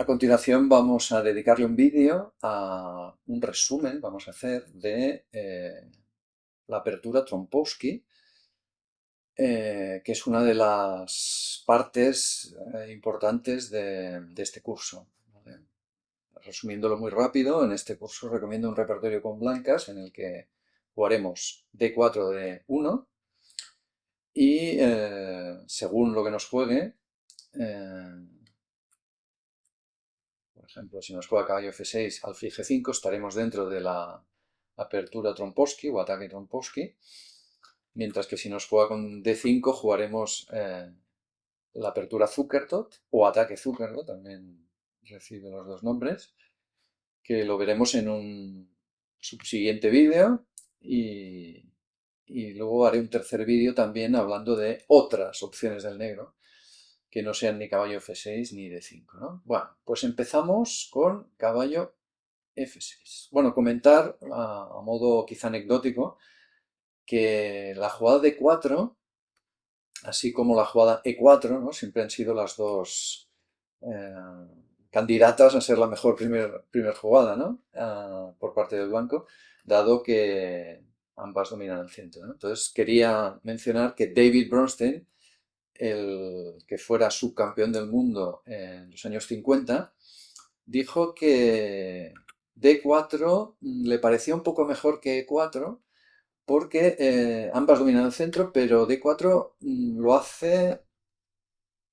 continuación vamos a dedicarle un vídeo a un resumen, vamos a hacer, de la apertura Trompowsky, que es una de las partes importantes de este curso, ¿vale? Resumiéndolo muy rápido, en este curso recomiendo un repertorio con blancas en el que jugaremos D4, D1 y según lo que nos juegue, por ejemplo, si nos juega caballo F6, alfil G5, estaremos dentro de la apertura Trompowsky o ataque Trompowsky, mientras que si nos juega con D5 jugaremos la apertura Zukertort o ataque Zukertort, también recibe los dos nombres, que lo veremos en un subsiguiente vídeo y luego haré un tercer vídeo también hablando de otras opciones del negro, que no sean ni caballo F6 ni D5, ¿no? Bueno, pues empezamos con caballo F6. Bueno, comentar a modo quizá anecdótico que la jugada D4, así como la jugada E4, ¿no? Siempre han sido las dos candidatas a ser la mejor primer jugada, ¿no? Por parte del blanco, dado que ambas dominan el centro, ¿no? Entonces quería mencionar que David Bronstein, el que fuera subcampeón del mundo en los años 50, dijo que D4 le parecía un poco mejor que E4 porque ambas dominan el centro, pero D4 lo hace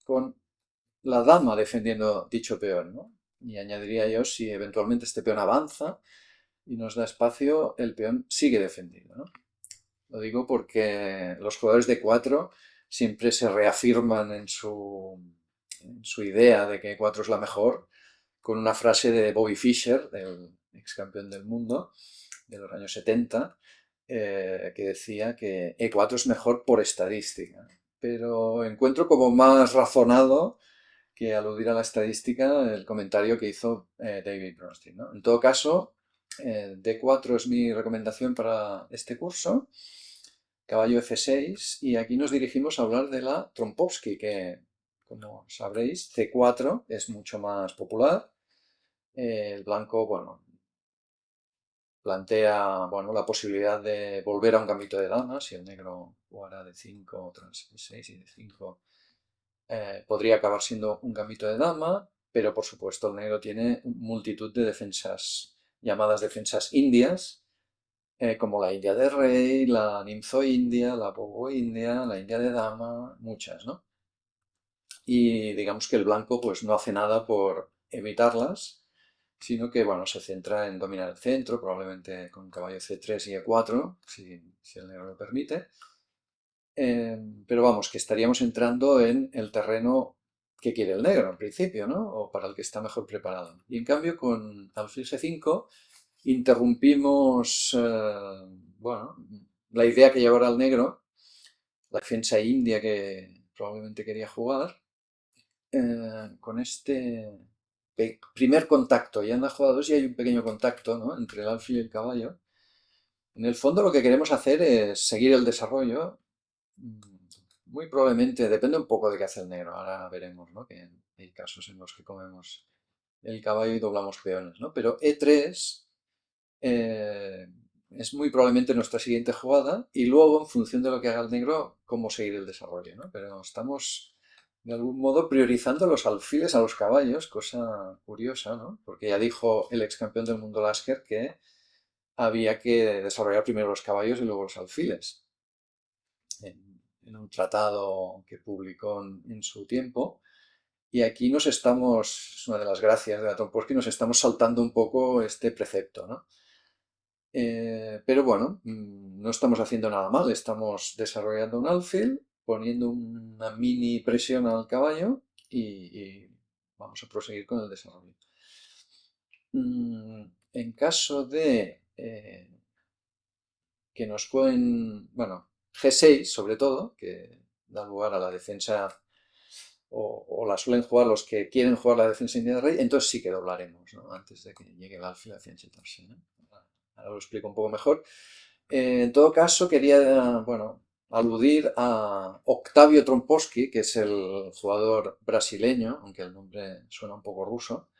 con la dama defendiendo dicho peón, ¿no? Y añadiría yo, si eventualmente este peón avanza y nos da espacio, el peón sigue defendido, ¿no? Lo digo porque los jugadores de 4 siempre se reafirman en su idea de que 4 es la mejor, con una frase de Bobby Fischer, del ex campeón del mundo de los años 70, que decía que E4 es mejor por estadística. Pero encuentro como más razonado que aludir a la estadística el comentario que hizo David Bronstein, ¿no? En todo caso, D4 es mi recomendación para este curso, caballo F6, y aquí nos dirigimos a hablar de la Trompowsky, que, como sabréis, C4 es mucho más popular. El blanco, bueno, plantea, bueno, la posibilidad de volver a un gambito de dama, si el negro jugara D5 tras E6 y D5, podría acabar siendo un gambito de dama, pero por supuesto el negro tiene multitud de defensas, llamadas defensas indias, como la india de rey, la ninfo india, la bobo india, la india de dama, muchas, ¿no? Y digamos que el blanco pues no hace nada por evitarlas, sino que, bueno, se centra en dominar el centro, probablemente con caballo C3 y E4, si el negro lo permite. Pero vamos, que estaríamos entrando en el terreno que quiere el negro, en principio, ¿no? O para el que está mejor preparado. Y en cambio, con alfil G5 interrumpimos, bueno, la idea que llevara el negro, la defensa india que probablemente quería jugar, con este primer contacto. Ya en la jugada 2 ya hay un pequeño contacto, ¿no?, entre el alfil y el caballo. En el fondo lo que queremos hacer es seguir el desarrollo. Muy probablemente, depende un poco de qué hace el negro. Ahora veremos, ¿no?, que hay casos en los que comemos el caballo y doblamos peones, ¿no? Pero E3 es muy probablemente nuestra siguiente jugada y luego, en función de lo que haga el negro, cómo seguir el desarrollo, ¿no? Pero estamos, de algún modo, priorizando los alfiles a los caballos, cosa curiosa, ¿no? Porque ya dijo el ex campeón del mundo Lasker que había que desarrollar primero los caballos y luego los alfiles. En un tratado que publicó en su tiempo. Y aquí nos estamos, es una de las gracias de la Trompowsky, nos estamos saltando un poco este precepto, ¿no? Pero bueno, no estamos haciendo nada mal, estamos desarrollando un alfil, poniendo una mini presión al caballo y vamos a proseguir con el desarrollo. En caso de que nos jueguen, bueno, G6 sobre todo, que da lugar a la defensa, o la suelen jugar los que quieren jugar la defensa india de rey, entonces sí que doblaremos, ¿no?, antes de que llegue el alfil hacia enchetarse, ¿no? Ahora lo explico un poco mejor. En todo caso, quería, bueno, aludir a Octavio Trompowsky, que es el jugador brasileño, aunque el nombre suena un poco ruso,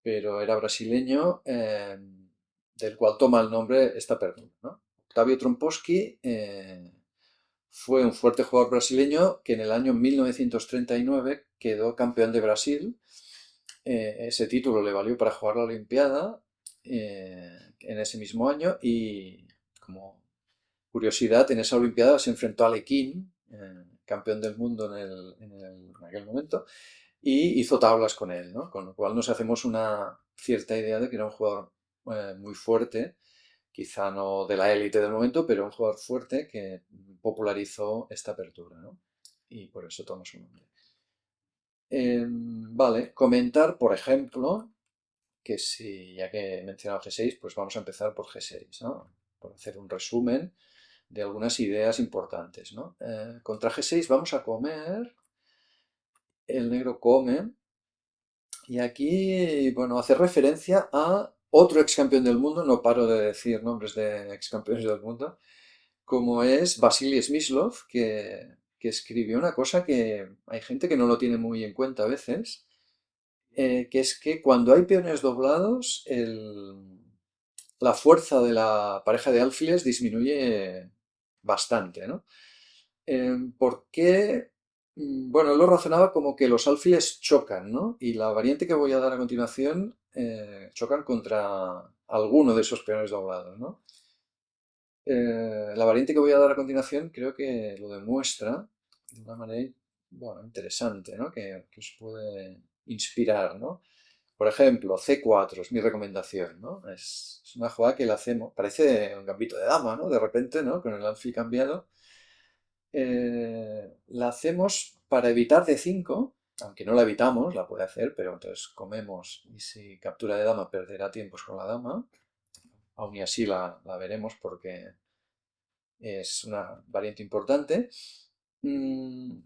pero era brasileño, del cual toma el nombre esta apertura, ¿no? Octavio Trompowski fue un fuerte jugador brasileño que en el año 1939 quedó campeón de Brasil. Ese título le valió para jugar la Olimpiada en ese mismo año y, como curiosidad, en esa Olimpiada se enfrentó a Alekhine, campeón del mundo en aquel momento, y hizo tablas con él, ¿no? Con lo cual nos hacemos una cierta idea de que era un jugador muy fuerte, quizá no de la élite del momento, pero un jugador fuerte que popularizó esta apertura, ¿no? Y por eso toma su nombre. Vale, comentar, por ejemplo, que si, ya que he mencionado G6, pues vamos a empezar por G6, ¿no? Por hacer un resumen de algunas ideas importantes, ¿no? Contra G6 vamos a comer, el negro come, y aquí, bueno, hacer referencia a otro ex campeón del mundo, no paro de decir nombres de ex campeones del mundo, como es Vasily Smyslov, que escribió una cosa que hay gente que no lo tiene muy en cuenta a veces, que es que cuando hay peones doblados, la fuerza de la pareja de alfiles disminuye bastante, ¿no? ¿Por qué? Bueno, él lo razonaba como que los alfiles chocan, ¿no? Y la variante que voy a dar a continuación chocan contra alguno de esos peones doblados, ¿no? La variante que voy a dar a continuación creo que lo demuestra de una manera, bueno, interesante, ¿no? Que os puede inspirar, ¿no? Por ejemplo, C4 es mi recomendación, ¿no? Es una jugada que la hacemos, parece un gambito de dama, ¿no? De repente, ¿no? Con el alfil cambiado. La hacemos para evitar D5, aunque no la evitamos, la puede hacer, pero entonces comemos y si captura de dama perderá tiempos con la dama. Aún y así la veremos porque es una variante importante. Mm,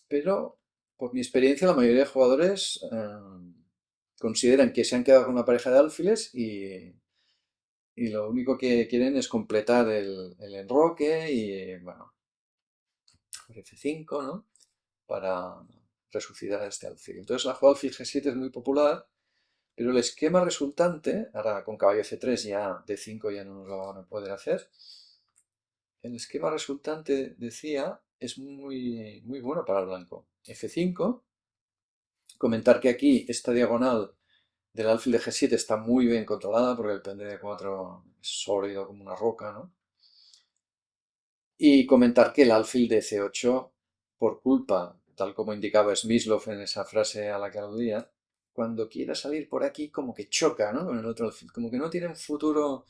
pero por mi experiencia la mayoría de jugadores consideran que se han quedado con una pareja de alfiles y lo único que quieren es completar el enroque y, bueno, F5, ¿no? Para resucitar este alfil. Entonces la jugada alfil G7 es muy popular, pero el esquema resultante, ahora con caballo C3 ya D5 ya no nos lo van a poder hacer, el esquema resultante, decía, es muy, muy bueno para el blanco. F5, comentar que aquí esta diagonal del alfil de G7 está muy bien controlada porque el peón de D4 es sólido como una roca, ¿no? Y comentar que el alfil de C8, por culpa, tal como indicaba Smyslov en esa frase a la que aludía, cuando quiera salir por aquí como que choca, ¿no? Con el otro alfil, como que no tiene un futuro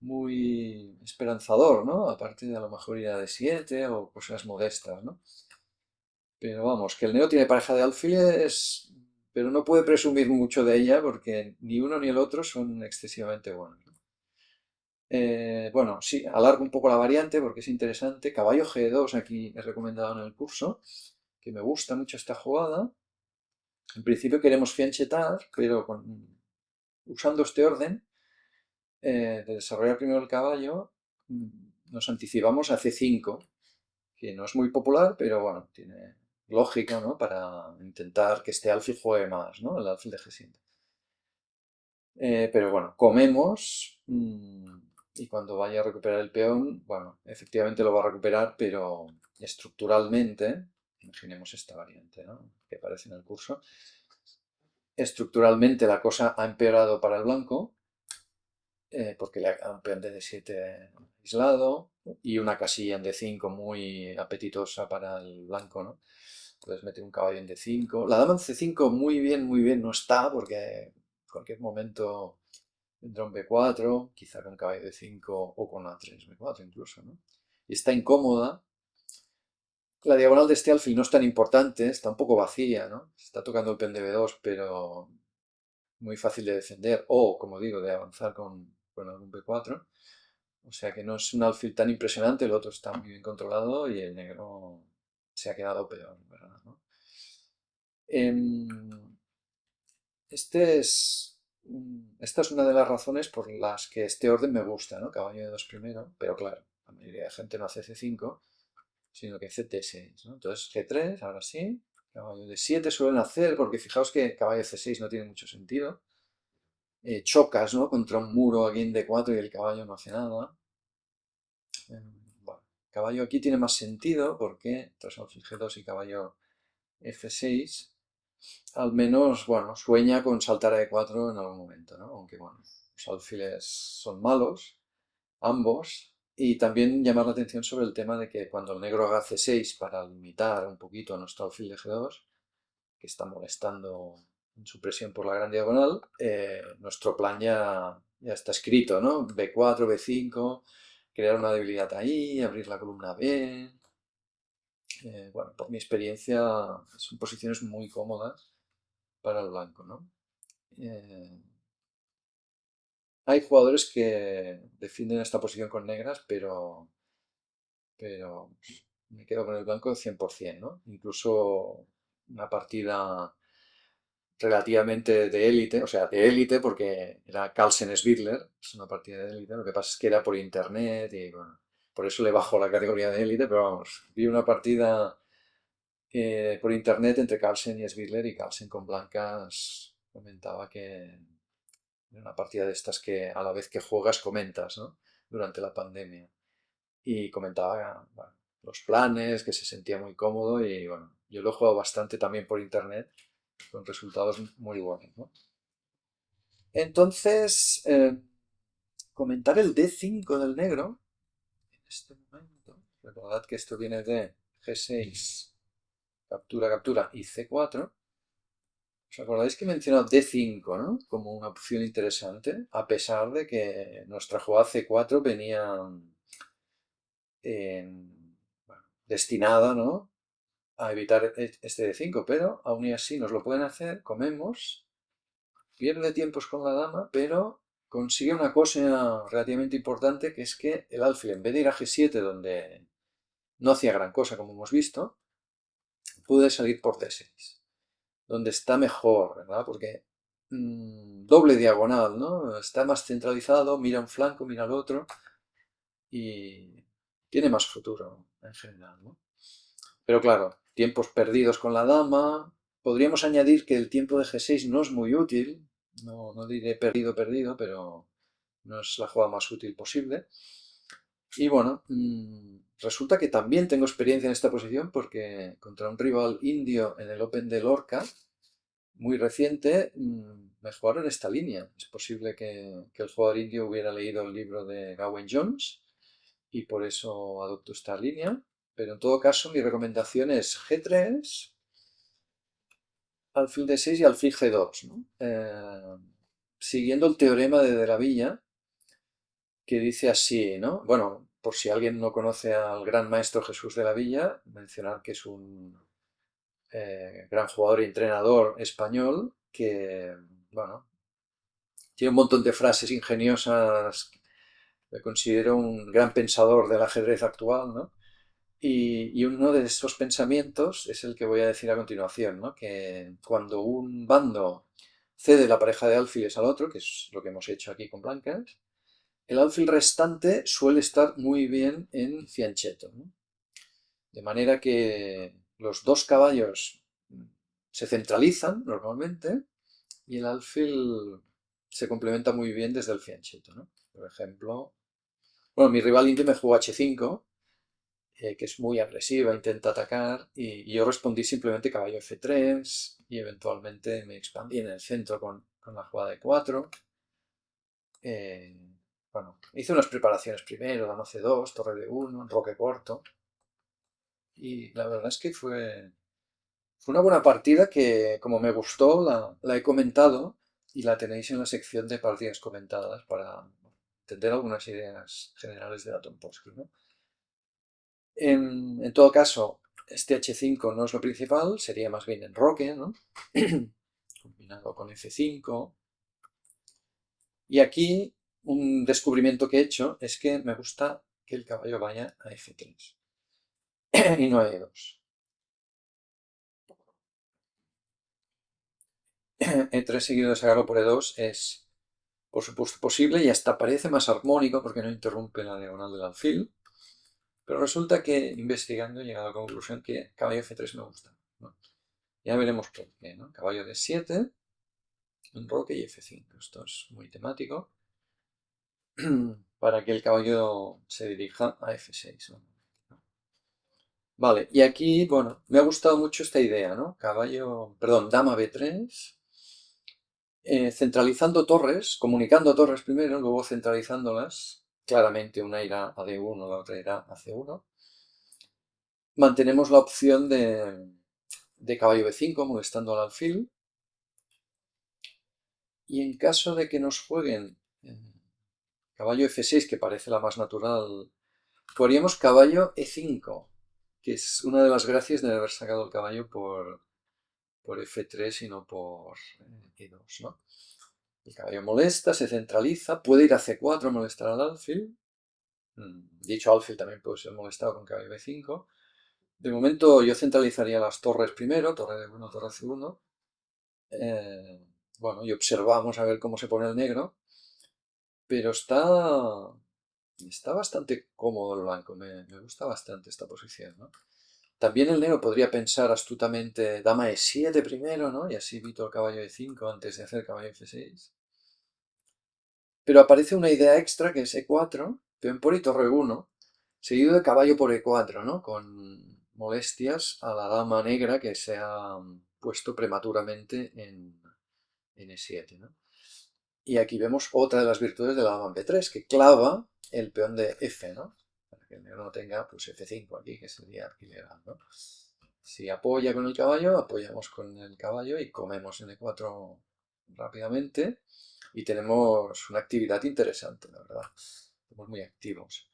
muy esperanzador, ¿no? Aparte de a lo mejor ir a D7 o cosas modestas, ¿no? Pero vamos, que el neo tiene pareja de alfiles, pero no puede presumir mucho de ella porque ni uno ni el otro son excesivamente buenos, ¿no? Bueno, sí, alargo un poco la variante porque es interesante. Caballo G2 aquí he recomendado en el curso, que me gusta mucho esta jugada. En principio queremos fianchetar, pero usando este orden de desarrollar primero el caballo, nos anticipamos a C5, que no es muy popular, pero bueno, tiene lógica, ¿no? Para intentar que este alfil juegue más, ¿no? El alfil de G7. Pero bueno, comemos y cuando vaya a recuperar el peón, bueno, efectivamente lo va a recuperar, pero estructuralmente, imaginemos esta variante, ¿no? Que aparece en el curso, estructuralmente la cosa ha empeorado para el blanco, porque le ha un peón de D7 aislado y una casilla en D5 muy apetitosa para el blanco, ¿no? Puedes meter un caballo en D5. La dama en C5 muy bien no está, porque en cualquier momento vendrá un B4, quizá con caballo D5 o con A3, B4 incluso, ¿no? Y está incómoda. La diagonal de este alfil no es tan importante, está un poco vacía, ¿no? Se está tocando el peón de B2, pero muy fácil de defender o, como digo, de avanzar con algún B4. O sea que no es un alfil tan impresionante, el otro está muy bien controlado y el negro se ha quedado peor, ¿verdad? ¿No? Este es, esta es una de las razones por las que este orden me gusta, ¿no? Caballo de 2 primero, pero claro, la mayoría de gente no hace C5, sino que hace T6, ¿no? Entonces G3, ahora sí, caballo de 7 suelen hacer, porque fijaos que caballo de C6 no tiene mucho sentido, chocas, ¿no? Contra un muro aquí en D4 y el caballo no hace nada. Bueno, caballo aquí tiene más sentido porque tras alfil G2 y caballo F6, al menos, bueno, sueña con saltar a E4 en algún momento, ¿no? Aunque, bueno, los alfiles son malos, ambos, y también llamar la atención sobre el tema de que cuando el negro haga C6 para limitar un poquito a nuestro alfil de G2, que está molestando en su presión por la gran diagonal, nuestro plan ya está escrito, ¿no? B4, B5, crear una debilidad ahí, abrir la columna B. Bueno, por mi experiencia son posiciones muy cómodas para el blanco, ¿no? Eh, Hay jugadores que defienden esta posición con negras, pero me quedo con el blanco 100%, ¿no? Incluso una partida relativamente de élite, o sea, de élite porque era Carlsen Svidler, es una partida de élite, lo que pasa es que era por internet y bueno, por eso le bajo la categoría de élite, pero vamos, vi una partida por internet entre Carlsen y Svidler y Carlsen con blancas comentaba que era una partida de estas que a la vez que juegas comentas, ¿no? Durante la pandemia. Y comentaba, bueno, los planes, que se sentía muy cómodo y bueno, yo lo he jugado bastante también por internet con resultados muy buenos, ¿no? Entonces, comentar el D5 del negro en este momento. Recordad que esto viene de G6, captura, captura y C4. ¿Os acordáis que he mencionado D5, ¿no? Como una opción interesante, a pesar de que nuestra jugada C4 venía bueno, destinada, ¿no? A evitar este D5, pero aún y así nos lo pueden hacer, comemos, pierde tiempos con la dama, pero consigue una cosa relativamente importante, que es que el alfil, en vez de ir a G7, donde no hacía gran cosa, como hemos visto, puede salir por D6, donde está mejor, ¿verdad? Porque doble diagonal, ¿no? Está más centralizado, mira un flanco, mira al otro, y tiene más futuro en general, ¿no? Pero claro, tiempos perdidos con la dama. Podríamos añadir que el tiempo de G6 no es muy útil, no diré perdido, perdido, pero no es la jugada más útil posible. Y bueno, resulta que también tengo experiencia en esta posición porque contra un rival indio en el Open de Lorca, muy reciente, me jugaron esta línea. Es posible que el jugador indio hubiera leído el libro de Gawain Jones y por eso adopto esta línea. Pero en todo caso, mi recomendación es G3, alfil D6 y alfil G2, ¿no? Siguiendo el teorema de la Villa, que dice así, ¿no? Bueno, por si alguien no conoce al gran maestro Jesús de la Villa, mencionar que es un gran jugador y entrenador español que, bueno, tiene un montón de frases ingeniosas. Le considero un gran pensador del ajedrez actual, ¿no? Y uno de esos pensamientos es el que voy a decir a continuación, ¿no? Que cuando un bando cede la pareja de alfiles al otro, que es lo que hemos hecho aquí con blancas, el alfil restante suele estar muy bien en fianchetto, ¿no? De manera que los dos caballos se centralizan normalmente y el alfil se complementa muy bien desde el fianchetto, ¿no? Por ejemplo, bueno, mi rival indio me jugó H5, que es muy agresiva, intenta atacar, y yo respondí simplemente caballo F3, y eventualmente me expandí en el centro con la jugada de 4. Eh, bueno, hice unas preparaciones primero, dama C2, torre D1, roque corto, y la verdad es que fue una buena partida que, como me gustó, la he comentado y la tenéis en la sección de partidas comentadas para entender algunas ideas generales de Atom Posky, ¿no? En todo caso, este H5 no es lo principal, sería más bien enroque, ¿no? Combinado con F5. Y aquí un descubrimiento que he hecho es que me gusta que el caballo vaya a F3 y no a E2. E3 seguido de sacarlo por E2 es, por supuesto, posible y hasta parece más armónico porque no interrumpe la diagonal del alfil. Pero resulta que investigando he llegado a la conclusión que caballo F3 me gusta, ¿no? Ya veremos por qué, ¿no? Caballo D7, enroque y F5. Esto es muy temático. Para que el caballo se dirija a F6. ¿No? Vale, y aquí, bueno, me ha gustado mucho esta idea, ¿no? Dama B3, centralizando torres, comunicando torres primero, luego centralizándolas. Claramente una irá a D1, la otra irá a C1. Mantenemos la opción de caballo B5 molestando al alfil. Y en caso de que nos jueguen caballo F6, que parece la más natural, jugaríamos caballo E5, que es una de las gracias de haber sacado el caballo por F3 y no por E2, ¿no? El caballo molesta, se centraliza, puede ir a C4 a molestar al alfil. Dicho alfil también puede ser molestado con caballo B5. De momento yo centralizaría las torres primero, torre D1, torre C1. Bueno, y observamos a ver cómo se pone el negro. Pero está bastante cómodo el blanco, me gusta bastante esta posición, ¿no? También el negro podría pensar astutamente dama E7 primero, ¿no? Y así evito el caballo E5 antes de hacer caballo F6. Pero aparece una idea extra que es E4, peón por y torre 1, seguido de caballo por E4, ¿no? Con molestias a la dama negra que se ha puesto prematuramente en E7, ¿no? Y aquí vemos otra de las virtudes de la dama en B3, que clava el peón de F, ¿no? Para que el negro no tenga pues F5 aquí, que sería ilegal, ¿no? Si apoya con el caballo, apoyamos con el caballo y comemos en E4 rápidamente. Y tenemos una actividad interesante, la verdad. Estamos muy activos.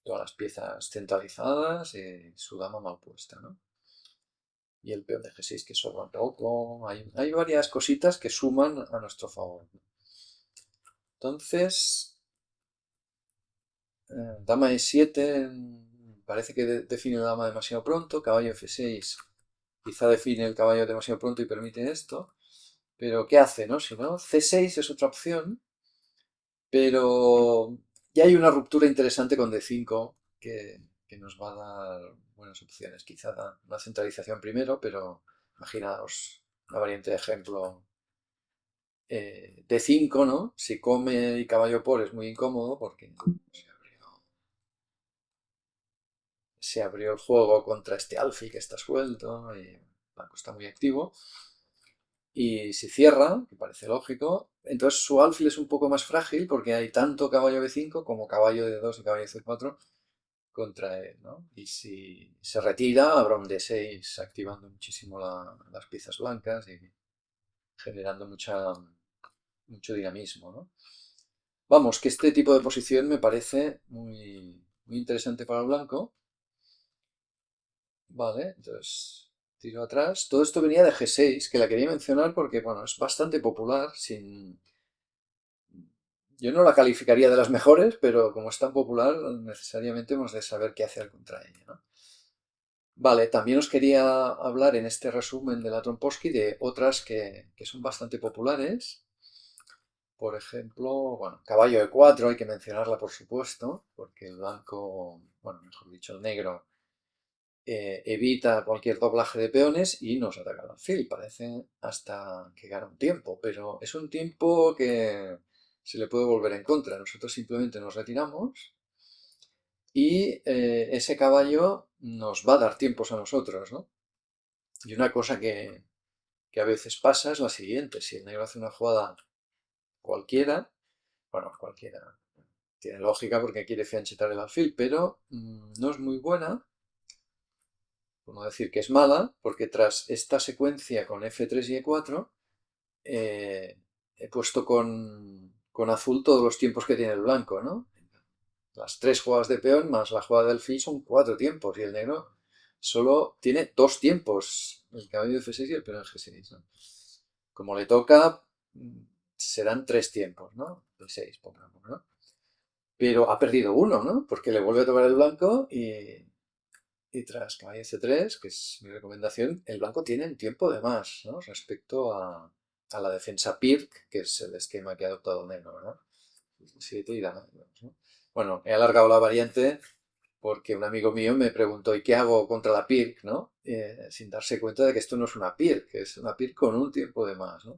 Todas las piezas centralizadas y su dama mal puesta, ¿no? Y el peón de G6 que sobra un poco. Hay varias cositas que suman a nuestro favor. Entonces, dama E7 parece que define la dama demasiado pronto. Caballo F6 quizá define el caballo demasiado pronto y permite esto. Pero ¿qué hace, no? Si no, C6 es otra opción. Pero ya hay una ruptura interesante con D5 que nos va a dar buenas opciones. Quizá da una centralización primero, pero imaginaos una variante de ejemplo. D5, ¿no? Si come y caballo por es muy incómodo porque se abrió el juego contra este alfil que está suelto y el blanco está muy activo. Y si cierra, que parece lógico, entonces su alfil es un poco más frágil porque hay tanto caballo B5 como caballo D2 y caballo C4 contra él, ¿no? Y si se retira, habrá un D6 activando muchísimo las piezas blancas y generando mucho dinamismo, ¿no? Vamos, que este tipo de posición me parece muy interesante para el blanco. Vale, entonces tiro atrás. Todo esto venía de G6, que la quería mencionar porque, bueno, es bastante popular. Yo no la calificaría de las mejores, pero como es tan popular, necesariamente hemos de saber qué hacer contra ella, ¿no? Vale, también os quería hablar en este resumen de la Tromposky de otras que son bastante populares. Por ejemplo, bueno, caballo E4 hay que mencionarla por supuesto, porque el blanco, bueno, mejor dicho, el negro evita cualquier doblaje de peones y nos ataca el alfil. Parece hasta que gana un tiempo, pero es un tiempo que se le puede volver en contra. Nosotros simplemente nos retiramos y ese caballo nos va a dar tiempos a nosotros, ¿no? Y una cosa que a veces pasa es la siguiente. Si el negro hace una jugada cualquiera, bueno, cualquiera, tiene lógica porque quiere fianchetar el alfil, pero no es muy buena, por no decir que es mala, porque tras esta secuencia con F3 y E4, he puesto con azul todos los tiempos que tiene el blanco, ¿no? Las tres jugadas de peón más la jugada del alfil son 4 tiempos y el negro solo tiene 2 tiempos, el caballo de F6 y el peón de G6, ¿no? Como le toca, serán 3 tiempos, ¿no? De 6, pongamos, ¿no? Pero ha perdido uno, ¿no? Porque le vuelve a tocar el blanco y tras caballo C3, que es mi recomendación, el blanco tiene un tiempo de más, ¿no? Respecto a la defensa Pirc, que es el esquema que ha adoptado el negro, ¿no? 7 y dama, ¿no? Bueno, he alargado la variante porque un amigo mío me preguntó, ¿y qué hago contra la Pirc, ¿no? Sin darse cuenta de que esto no es una Pirc, que es una Pirc con un tiempo de más, ¿no?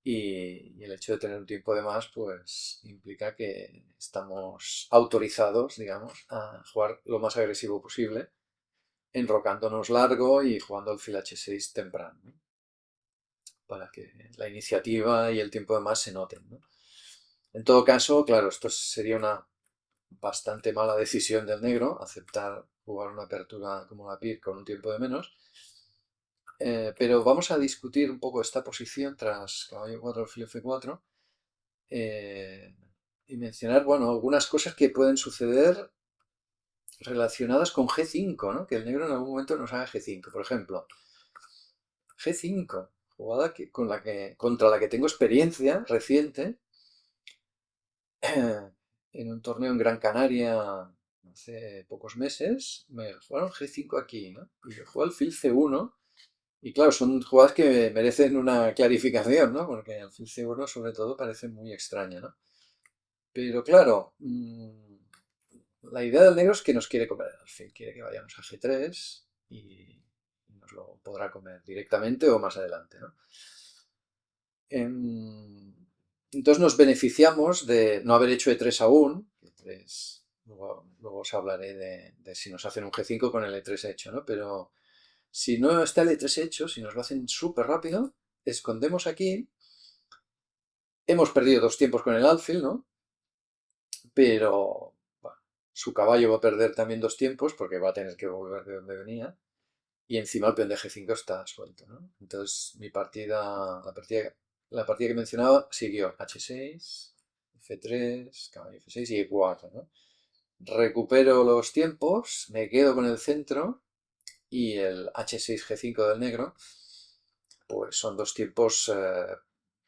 y el hecho de tener un tiempo de más, pues implica que estamos autorizados, digamos, a jugar lo más agresivo posible, enrocándonos largo y jugando alfil H6 temprano, ¿no? Para que la iniciativa y el tiempo de más se noten, ¿no? En todo caso, claro, esto sería una bastante mala decisión del negro, aceptar jugar una apertura como la PIR con un tiempo de menos. Pero vamos a discutir un poco esta posición tras caballo 4, alfil F4 y mencionar, bueno, algunas cosas que pueden suceder relacionadas con G5, ¿no? Que el negro en algún momento nos haga G5. Por ejemplo, G5, jugada contra la que tengo experiencia reciente, en un torneo en Gran Canaria hace pocos meses, me jugaron G5 aquí, ¿no? Y yo jugué alfil C1, y claro, son jugadas que merecen una clarificación, ¿no? Porque alfil C1 sobre todo parece muy extraña, ¿no? Pero claro, la idea del negro es que nos quiere comer el alfil, quiere que vayamos a G3 y nos lo podrá comer directamente o más adelante, ¿no? Entonces nos beneficiamos de no haber hecho E3 aún. E3, luego os hablaré de si nos hacen un G5 con el E3 hecho, ¿no? Pero si no está el E3 hecho, si nos lo hacen súper rápido, escondemos aquí. Hemos perdido 2 tiempos con el alfil, ¿no? Pero bueno, su caballo va a perder también 2 tiempos porque va a tener que volver de donde venía. Y encima el peón de G5 está suelto, ¿no? Entonces la partida que mencionaba siguió H6, F3, caballo F6 y E4, ¿no? Recupero los tiempos, me quedo con el centro y el H6 G5 del negro, pues son 2 tiempos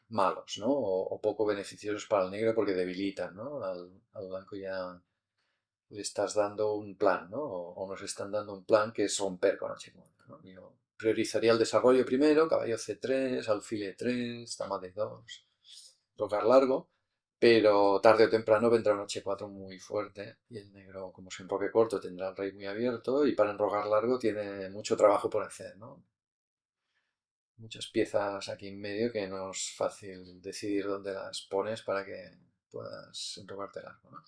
malos, ¿no? O poco beneficiosos para el negro porque debilitan, ¿no? Al blanco ya le estás dando un plan, ¿no? O nos están dando un plan que es romper con H4, ¿no? Yo priorizaría el desarrollo primero, caballo C3, alfil E3, dama D2, tocar largo, pero tarde o temprano vendrá un H4 muy fuerte y el negro, como se enroque corto, tendrá el rey muy abierto y para enrocar largo tiene mucho trabajo por hacer, ¿no? Muchas piezas aquí en medio que no es fácil decidir dónde las pones para que puedas enrocarte largo, ¿no?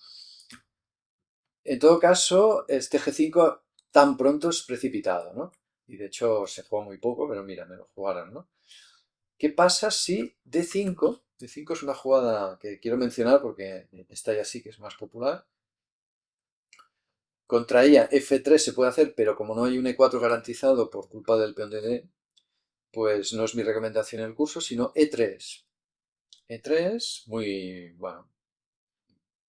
En todo caso, este G5 tan pronto es precipitado, ¿no? Y de hecho se juega muy poco, pero mira, me lo jugaron, ¿no? ¿Qué pasa si D5? D5 es una jugada que quiero mencionar porque esta ya sí que es más popular. Contra ella F3 se puede hacer, pero como no hay un E4 garantizado por culpa del peón de D, pues no es mi recomendación en el curso, sino E3. E3, muy, bueno,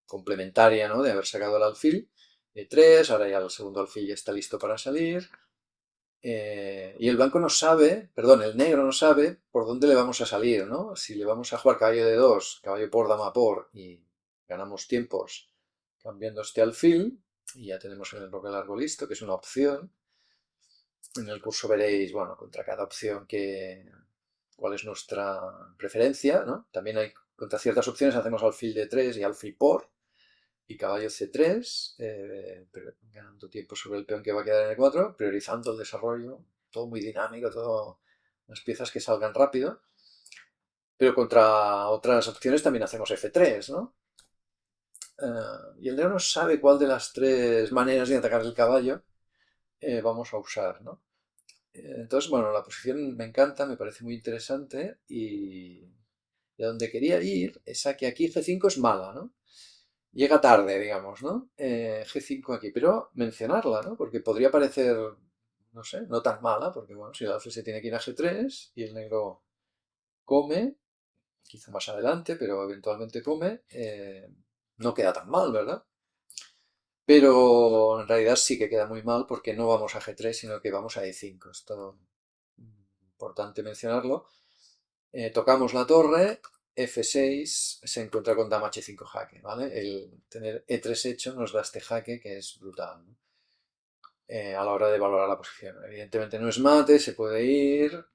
complementaria, ¿no? De haber sacado el alfil. E3, ahora ya el segundo alfil ya está listo para salir. Y el blanco no sabe, perdón, el negro no sabe por dónde le vamos a salir, ¿no? Si le vamos a jugar caballo de 2, caballo por, dama por, y ganamos tiempos cambiando este alfil, y ya tenemos el enroque largo listo, que es una opción. En el curso veréis, bueno, contra cada opción cuál es nuestra preferencia, ¿no? También hay, contra ciertas opciones hacemos alfil de 3 y alfil por, y caballo C3, ganando tiempo sobre el peón que va a quedar en E4, priorizando el desarrollo, todo muy dinámico, todo las piezas que salgan rápido. Pero contra otras opciones también hacemos F3, ¿no? Y el negro no sabe cuál de las 3 maneras de atacar el caballo vamos a usar, ¿no? Entonces, bueno, la posición me encanta, me parece muy interesante y de donde quería ir es a que aquí G5 es mala, ¿no? Llega tarde, digamos, ¿no? G5 aquí, pero mencionarla, ¿no? Porque podría parecer, no sé, no tan mala, porque bueno, si el alfil se tiene que ir a G3 y el negro come, quizá más adelante, pero eventualmente come, no queda tan mal, ¿verdad? Pero en realidad sí que queda muy mal porque no vamos a G3, sino que vamos a E5. Esto es importante mencionarlo. Tocamos la torre, F6 se encuentra con dama H5 jaque, ¿vale? El tener E3 hecho nos da este jaque que es brutal, ¿no? A la hora de valorar la posición. Evidentemente no es mate, se puede ir,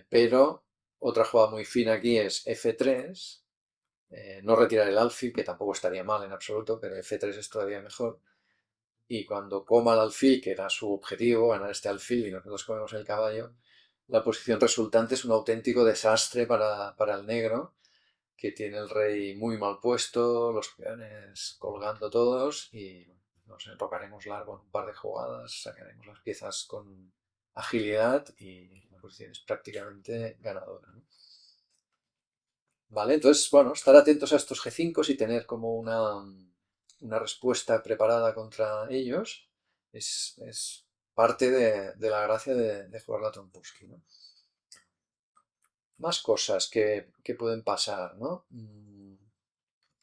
pero otra jugada muy fina aquí es F3, no retirar el alfil, que tampoco estaría mal en absoluto, pero F3 es todavía mejor. Y cuando coma el alfil, que era su objetivo, ganar este alfil y nosotros comemos el caballo, la posición resultante es un auténtico desastre para el negro, que tiene el rey muy mal puesto, los peones colgando todos y nos enrocaremos largo en un par de jugadas, sacaremos las piezas con agilidad y la posición es prácticamente ganadora, ¿no? Vale, entonces, bueno, estar atentos a estos G5 y tener como una respuesta preparada contra ellos es parte de la gracia de jugar la Trompuski, ¿no? Más cosas que pueden pasar, ¿no?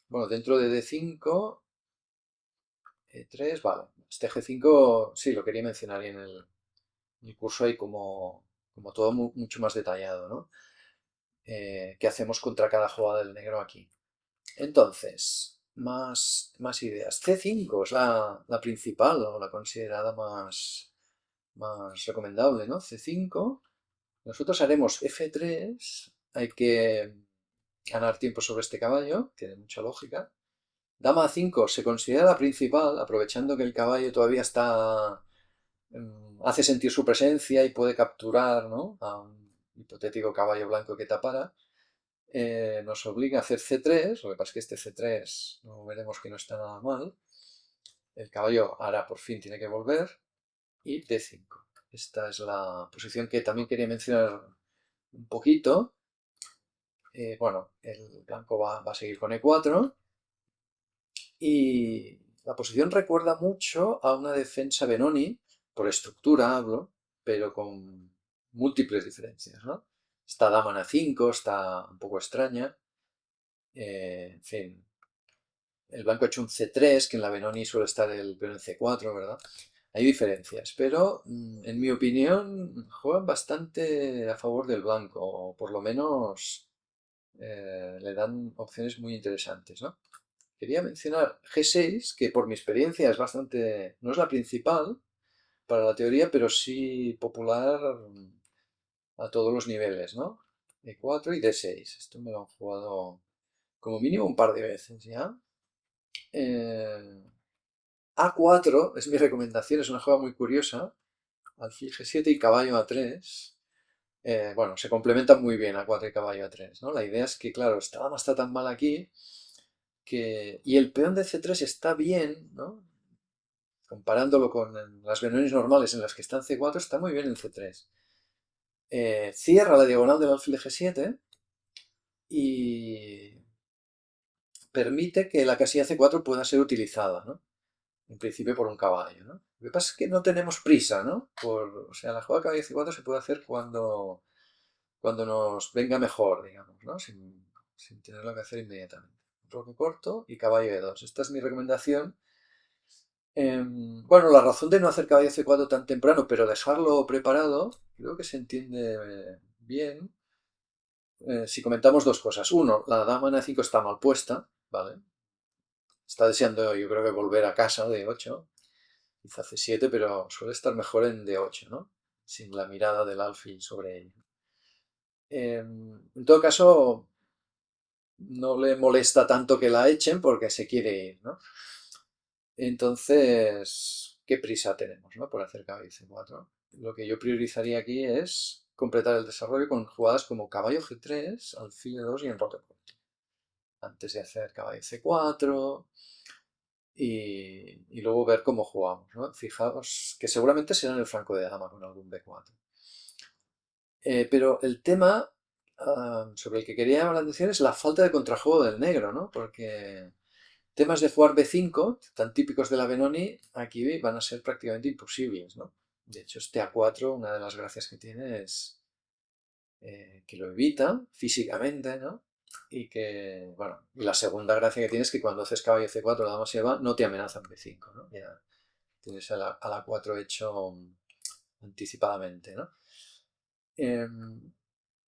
Bueno, dentro de D5, E3, vale. Este G5 sí, lo quería mencionar y en el curso hay como todo mucho más detallado, ¿no? ¿Qué hacemos contra cada jugada del negro aquí? Entonces, más ideas. C5 es la principal o la considerada más recomendable, ¿no? C5. Nosotros haremos F3. Hay que ganar tiempo sobre este caballo, tiene mucha lógica. Dama A5 se considera la principal, aprovechando que el caballo todavía hace sentir su presencia y puede capturar, ¿no?, a un hipotético caballo blanco que tapara. Nos obliga a hacer C3, lo que pasa es que este C3 no veremos que no está nada mal. El caballo ahora por fin tiene que volver y D5. Esta es la posición que también quería mencionar un poquito. Bueno, el blanco va a seguir con E4 y la posición recuerda mucho a una defensa Benoni, por estructura hablo, pero con múltiples diferencias, ¿no? Esta dama en A5 está un poco extraña. En fin, el blanco ha hecho un C3, que en la Benoni suele estar el peón en C4, ¿verdad? Hay diferencias, pero en mi opinión juegan bastante a favor del blanco, o por lo menos le dan opciones muy interesantes, ¿no? Quería mencionar G6, que por mi experiencia es bastante, no es la principal para la teoría, pero sí popular a todos los niveles, ¿no? E4 y D6. Esto me lo han jugado como mínimo un par de veces ya. A4 es mi recomendación, es una jugada muy curiosa. Alfil G7 y caballo A3. Bueno, se complementan muy bien A4 y caballo A3, ¿no? La idea es que, claro, esta dama está tan mal aquí y el peón de C3 está bien, ¿no? Comparándolo con las Benonis normales en las que está en C4, está muy bien en C3. Cierra la diagonal del alfil de G7 y permite que la casilla C4 pueda ser utilizada, ¿no? En principio por un caballo, ¿no? Lo que pasa es que no tenemos prisa, ¿no? O sea, la jugada caballo C4 se puede hacer cuando nos venga mejor, digamos, ¿no? Sin tenerlo que hacer inmediatamente. Roque corto y caballo E2. Esta es mi recomendación. Bueno, la razón de no hacer caballo C4 tan temprano, pero dejarlo preparado, creo que se entiende bien. Si comentamos dos cosas. Uno, la dama en A5 está mal puesta, ¿vale? Está deseando, yo creo que volver a casa de 8, quizá C7, pero suele estar mejor en D8, ¿no? Sin la mirada del alfil sobre ella. En todo caso, no le molesta tanto que la echen porque se quiere ir, ¿no? Entonces, ¿qué prisa tenemos, ¿no?, por hacer caballo C4? Lo que yo priorizaría aquí es completar el desarrollo con jugadas como caballo G3, alfil E2 y enroque corto, antes de hacer caballo C4 y luego ver cómo jugamos, ¿no? Fijaos que seguramente será en el flanco de dama con algún B4. Pero el tema sobre el que quería llamar la atención es la falta de contrajuego del negro, ¿no? Porque temas de jugar B5, tan típicos de la Benoni, aquí van a ser prácticamente imposibles, ¿no? De hecho, este A4, una de las gracias que tiene es que lo evita físicamente, ¿no? Y que, bueno, y la segunda gracia que tiene es que cuando haces caballo C4, la dama se va, no te amenazan B5, ¿no? Ya tienes al A4 hecho anticipadamente, ¿no?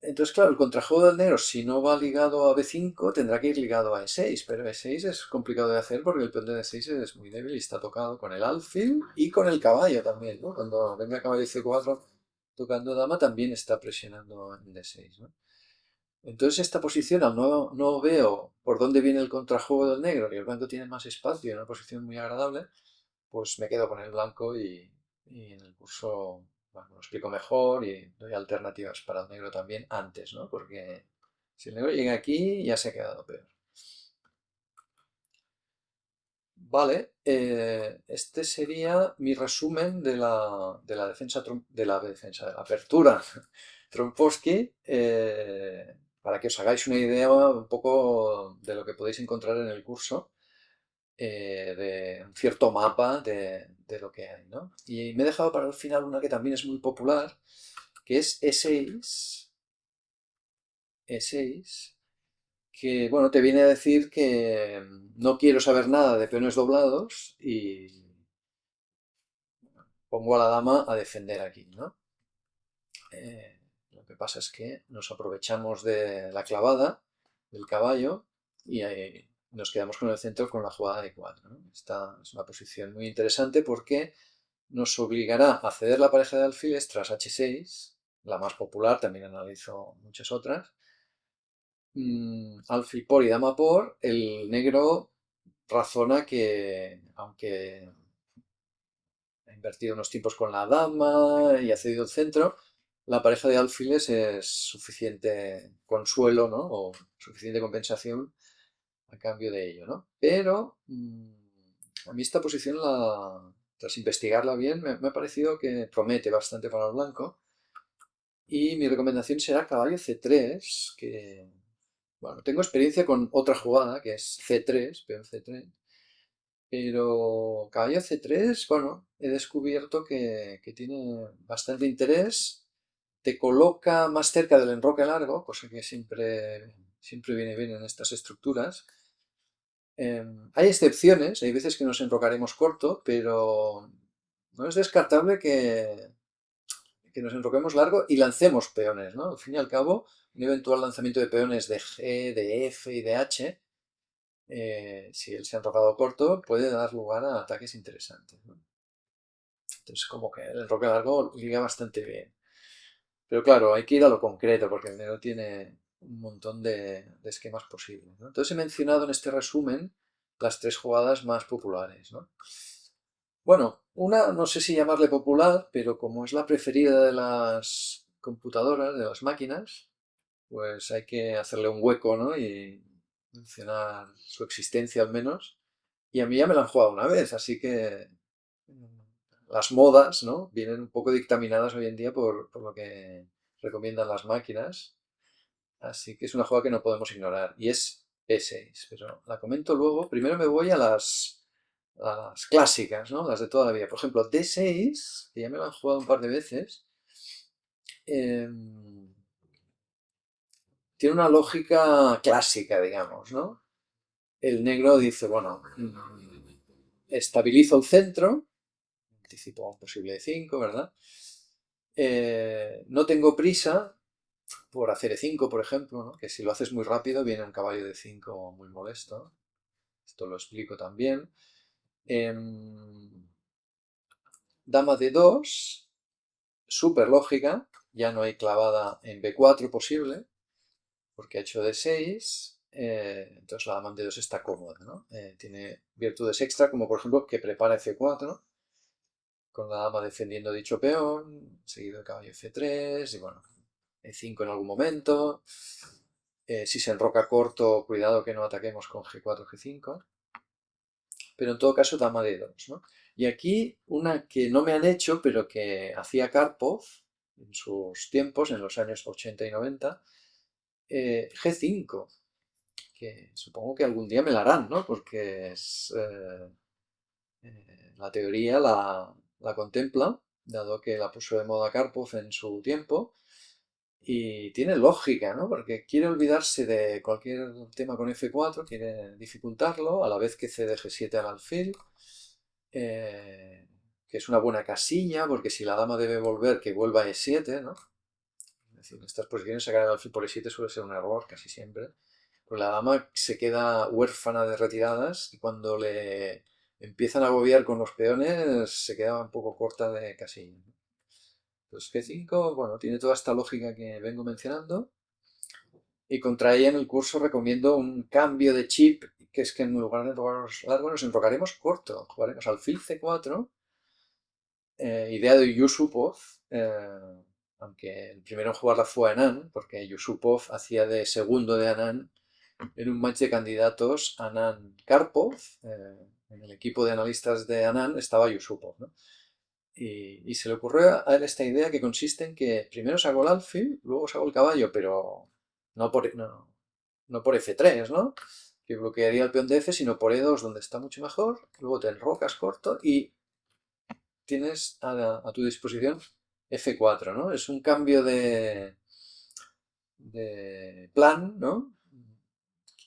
Entonces, claro, el contrajuego del negro, si no va ligado a B5, tendrá que ir ligado a E6, pero E6 es complicado de hacer porque el peón de D6 es muy débil y está tocado con el alfil y con el caballo también, ¿no? Cuando venga caballo C4 tocando dama, también está presionando en D6, ¿no? Entonces, esta posición, al no veo por dónde viene el contrajuego del negro y el blanco tiene más espacio y una posición muy agradable, pues me quedo con el blanco y en el curso bueno, lo explico mejor y doy alternativas para el negro también antes, ¿no? Porque si el negro llega aquí ya se ha quedado peor. Vale, este sería mi resumen de la defensa, de la apertura Trompowsky, para que os hagáis una idea un poco de lo que podéis encontrar en el curso, de un cierto mapa de lo que hay, ¿no? Y me he dejado para el final una que también es muy popular, que es E6, que bueno, te viene a decir que no quiero saber nada de peones doblados y pongo a la dama a defender aquí, ¿no? Lo que pasa es que nos aprovechamos de la clavada del caballo y nos quedamos con el centro con la jugada de 4, ¿no? Esta es una posición muy interesante porque nos obligará a ceder la pareja de alfiles tras H6, la más popular, también analizo muchas otras. Alfil por y dama por, el negro razona que, aunque ha invertido unos tiempos con la dama y ha cedido el centro, la pareja de alfiles es suficiente consuelo, ¿no? O suficiente compensación a cambio de ello, ¿no? Pero a mí esta posición, tras investigarla bien, me ha parecido que promete bastante para el blanco. Y mi recomendación será caballo C3, que, bueno, tengo experiencia con otra jugada, que es C3, peón C3, pero caballo C3, bueno, he descubierto que tiene bastante interés, te coloca más cerca del enroque largo, cosa que siempre viene bien en estas estructuras. Hay excepciones, hay veces que nos enrocaremos corto, pero no es descartable que nos enroquemos largo y lancemos peones, ¿no? Al fin y al cabo, un eventual lanzamiento de peones de G, de F y de H, si él se ha enrocado corto, puede dar lugar a ataques interesantes, ¿no? Entonces, como que el enroque largo liga bastante bien. Pero claro, hay que ir a lo concreto, porque el negro tiene un montón de esquemas posibles, ¿no? Entonces he mencionado en este resumen las 3 jugadas más populares, ¿no? Bueno, una no sé si llamarle popular, pero como es la preferida de las computadoras, de las máquinas, pues hay que hacerle un hueco, ¿no? Y mencionar su existencia al menos. Y a mí ya me la han jugado una vez, así que las modas, ¿no? Vienen un poco dictaminadas hoy en día por lo que recomiendan las máquinas. Así que es una jugada que no podemos ignorar. Y es E6, pero la comento luego. Primero me voy a las clásicas, ¿no? Las de toda la vida. Por ejemplo, D6, que ya me lo han jugado un par de veces, tiene una lógica clásica, digamos, ¿no? El negro dice, bueno, estabilizo el centro, anticipo un posible E5, ¿verdad? No tengo prisa por hacer E5, por ejemplo, ¿no? Que si lo haces muy rápido viene un caballo de 5 muy molesto. Esto lo explico también. Dama de 2, súper lógica, ya no hay clavada en B4 posible, porque ha hecho D6, entonces la dama de 2 está cómoda, ¿no? Tiene virtudes extra, como por ejemplo que prepara F4, con la dama defendiendo dicho peón, seguido el caballo F3, y bueno, E5 en algún momento. Si se enroca corto, cuidado que no ataquemos con G4, G5. Pero en todo caso, dama de 2, ¿no? Y aquí una que no me han hecho, pero que hacía Karpov en sus tiempos, en los años 80 y 90, G5, que supongo que algún día me la harán, ¿no? Porque la teoría la contempla, dado que la puso de moda Karpov en su tiempo, y tiene lógica, ¿no? Porque quiere olvidarse de cualquier tema con F4, quiere dificultarlo, a la vez que cede G7 al alfil, que es una buena casilla, porque si la dama debe volver, que vuelva a E7, ¿no? Es decir, en estas posiciones sacar el alfil por E7 suele ser un error, casi siempre. Porque la dama se queda huérfana de retiradas y cuando le empiezan a agobiar con los peones se queda un poco corta de casilla. Pues G5, bueno, tiene toda esta lógica que vengo mencionando. Y contra ella en el curso recomiendo un cambio de chip, que es que en lugar de enrocarnos largo nos enrocaremos corto. Jugaremos alfil C4 idea de Yusupov, aunque el primero en jugarla fue Anand, porque Yusupov hacía de segundo de Anand en un match de candidatos Anand Karpov. En el equipo de analistas de Anand estaba Yusupov, ¿no? Y se le ocurrió a él esta idea que consiste en que primero sacó el alfil, luego sacó el caballo, pero no por F3, ¿no? Que bloquearía el peón de F, sino por E2, donde está mucho mejor. Luego te enrocas corto y tienes a tu disposición F4, ¿no? Es un cambio de plan, ¿no?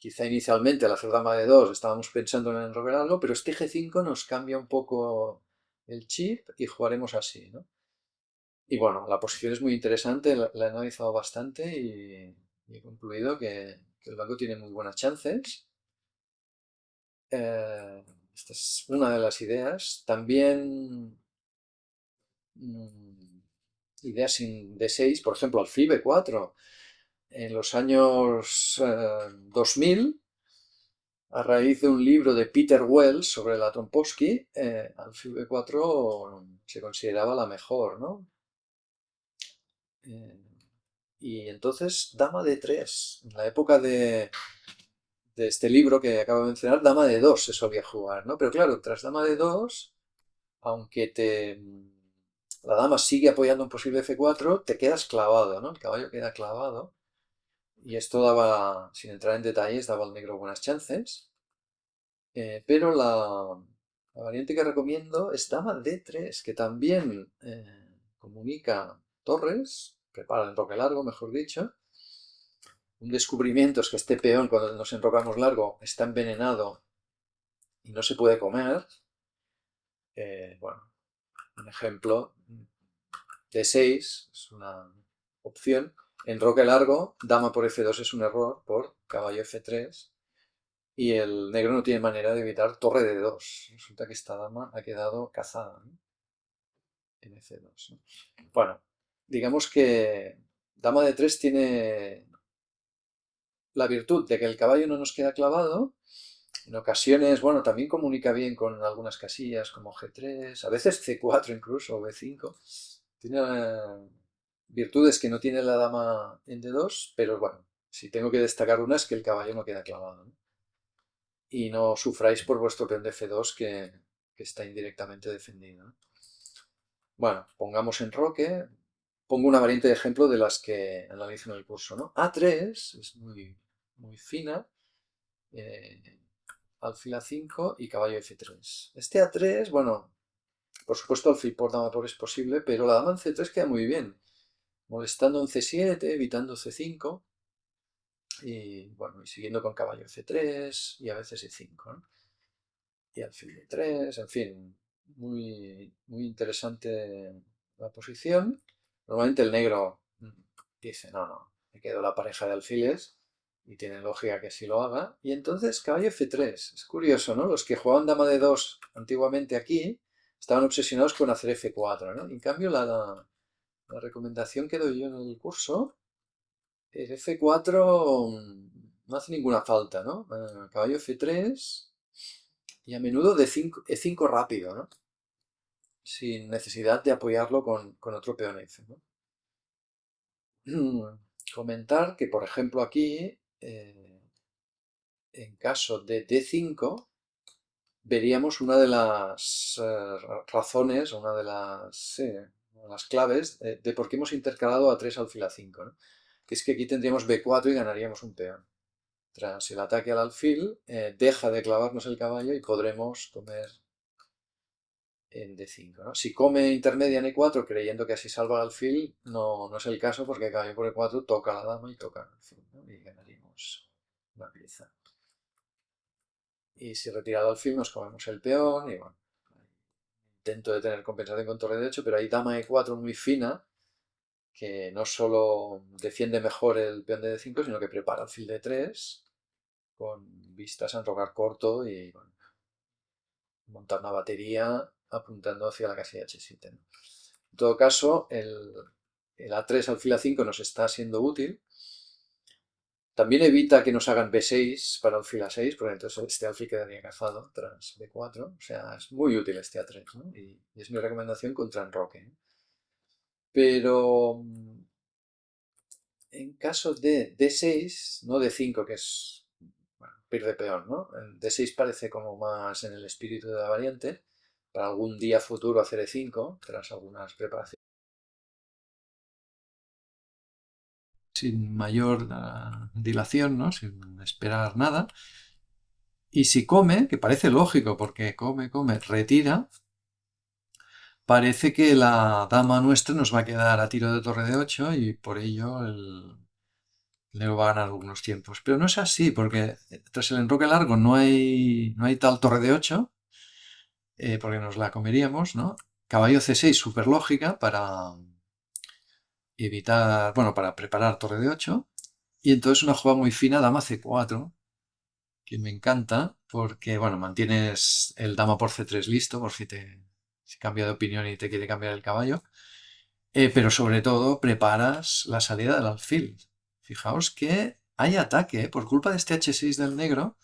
Quizá inicialmente al hacer dama de 2 estábamos pensando en enrocar algo, pero este G5 nos cambia un poco el chip y jugaremos así, ¿no? Y bueno, la posición es muy interesante, la he analizado bastante y he concluido que el blanco tiene muy buenas chances. Esta es una de las ideas. También ideas sin D6, por ejemplo, alfil B4. En los años 2000, a raíz de un libro de Peter Wells sobre la Trompowsky, alfil B4 se consideraba la mejor, ¿no? Eh, y entonces, dama de 3. En la época de este libro que acabo de mencionar, dama de 2 se solía jugar, ¿no? Pero claro, tras dama de 2, aunque la dama sigue apoyando un posible F4, te quedas clavado, ¿no? El caballo queda clavado. Y esto daba, sin entrar en detalles, daba al negro buenas chances. Pero la variante que recomiendo es dama D3, que también comunica torres, prepara el enroque largo, mejor dicho. Un descubrimiento es que este peón, cuando nos enrocamos largo, está envenenado y no se puede comer. Bueno, un ejemplo, D6 es una opción. Enroque largo, dama por F2 es un error por caballo F3. Y el negro no tiene manera de evitar torre de 2. Resulta que esta dama ha quedado cazada, ¿no? En F2, ¿no? Bueno, digamos que dama de 3 tiene la virtud de que el caballo no nos queda clavado. En ocasiones, bueno, también comunica bien con algunas casillas como G3, a veces C4 incluso, o B5. Tiene virtudes que no tiene la dama en D2, pero bueno, si tengo que destacar una es que el caballo no queda clavado, ¿no? Y no sufráis por vuestro peón de F2 que está indirectamente defendido, ¿no? Bueno, pongamos enroque. Pongo una variante de ejemplo de las que analizo en el curso, ¿no? A3 es muy fina. Alfil A5 y caballo F3. Este A3, bueno, por supuesto alfil por dama por es posible, pero la dama en C3 queda muy bien. Molestando en C7, evitando C5. Y bueno, y siguiendo con caballo F3 y a veces E5, ¿no? Y alfil D3, en fin, muy interesante la posición. Normalmente el negro dice, no, me quedo la pareja de alfiles y tiene lógica que así lo haga. Y entonces caballo F3, es curioso, ¿no? Los que jugaban dama de 2 antiguamente aquí estaban obsesionados con hacer F4, ¿no? En cambio la recomendación que doy yo en el curso es F4 no hace ninguna falta, ¿no? Caballo F3 y a menudo E5 rápido, ¿no? Sin necesidad de apoyarlo con otro peón F, ¿no? Comentar que, por ejemplo, aquí, en caso de D5, veríamos una de las razones, una de las claves de por qué hemos intercalado A3 alfil A5, ¿no? Que es que aquí tendríamos B4 y ganaríamos un peón. Tras el ataque al alfil, deja de clavarnos el caballo y podremos comer en D5, ¿no? Si come intermedia en E4 creyendo que así salva el alfil, no es el caso porque caballo por E4 toca la dama y toca el alfil, ¿no? Y ganaríamos una pieza. Y si retira el alfil nos comemos el peón y bueno, intento de tener compensación con torre derecho, pero hay dama E4 muy fina que no solo defiende mejor el peón de D5, sino que prepara alfil D3 con vistas a enrocar corto y bueno, montar una batería apuntando hacia la casilla H7, ¿no? En todo caso, el A3 alfil A5 nos está siendo útil, También evita que nos hagan B6 para alfil A6, porque entonces este alfil quedaría cazado tras B4. O sea, es muy útil este A3, ¿no? Y es mi recomendación contra enroque, ¿eh? Pero en caso de D6, no D5, que es, bueno, pierde peor, ¿no? El D6 parece como más en el espíritu de la variante, para algún día futuro hacer E5, tras algunas preparaciones. Sin mayor dilación, ¿no? Sin esperar nada. Y si come, que parece lógico, porque come, retira, parece que la dama nuestra nos va a quedar a tiro de torre de 8 y por ello el negro va a ganar algunos tiempos. Pero no es así, porque tras el enroque largo no hay tal torre de 8, porque nos la comeríamos, ¿no? Caballo C6, súper lógica para evitar, bueno, para preparar torre de 8. Y entonces una jugada muy fina, dama C4, que me encanta, porque, bueno, mantienes el dama por C3 listo, por si cambia de opinión y te quiere cambiar el caballo. Pero sobre todo preparas la salida del alfil. Fijaos que hay ataque, por culpa de este H6 del negro.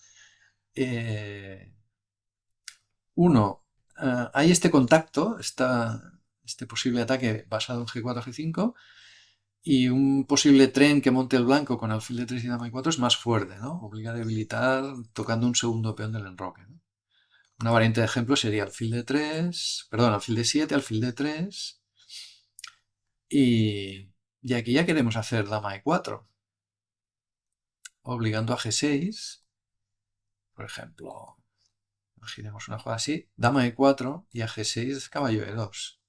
Uno, hay este contacto, este posible ataque basado en G4, G5, y un posible tren que monte el blanco con alfil de 3 y dama de 4 es más fuerte, ¿no? Obliga a debilitar tocando un segundo peón del enroque, ¿no? Una variante de ejemplo sería alfil de 3, perdón, alfil de 7, alfil de 3, y aquí ya queremos hacer dama de 4, obligando a G6, por ejemplo, imaginemos una jugada así, dama de 4 y a G6 caballo de 2.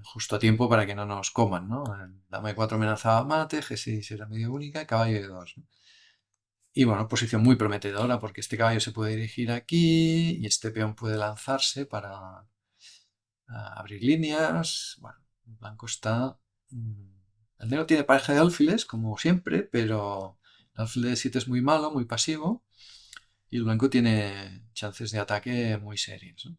Justo a tiempo para que no nos coman, ¿no? Dama de 4 amenazaba mate, G6 era medio única, caballo de 2, ¿no? Y bueno, posición muy prometedora porque este caballo se puede dirigir aquí y este peón puede lanzarse para abrir líneas. Bueno, el blanco está... El negro tiene pareja de alfiles, como siempre, pero el alfil de 7 es muy malo, muy pasivo, y el blanco tiene chances de ataque muy serios, ¿no?